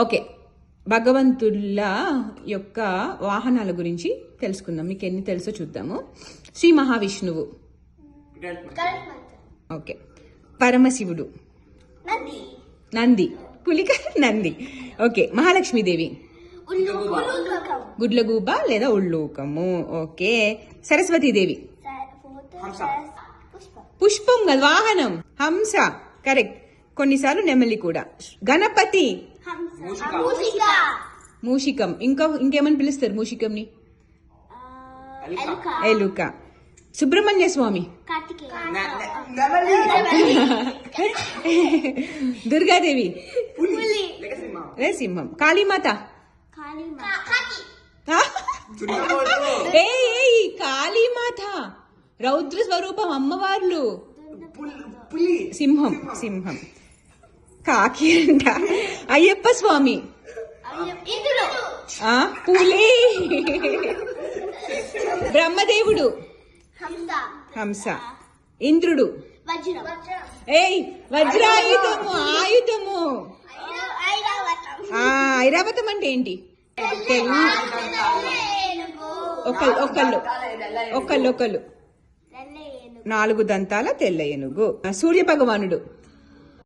Okay, భగవంతుల యొక్క వాహనాల గురించి తెలుసుకుందాం. మీకు ఎన్ని తెలుసో చూద్దాము. శ్రీ మహావిష్ణువు, ఓకే. పరమశివుడు, నంది, పులిక నంది, ఓకే. మహాలక్ష్మీదేవి, గుడ్లగూబ లేదా ఉళ్ళూకము, ఓకే. సరస్వతీదేవి, పుష్పం కదా, వాహనం హంస, కరెక్ట్. కొన్నిసార్లు నెమలి కూడా. గణపతి, మూషికం. ఇంకేమని పిలుస్తారు మూషికంని? ఎలుక. సుబ్రహ్మణ్య స్వామి, దుర్గాదేవి, సింహం. కాళీమాత, కాళీమాత రౌద్ర స్వరూపం, అమ్మవార్లు. సింహం, సింహం. కాకి అంట. అయ్యప్ప స్వామి, పులి. బ్రహ్మదేవుడు, హంస. ఇంద్రుడు, వజ్రాయుధము, ఆయుధము. ఐరావతం అంటే ఏంటి? ఒకళ్ళు 4 దంతాల తెల్ల ఏనుగు. సూర్య భగవానుడు,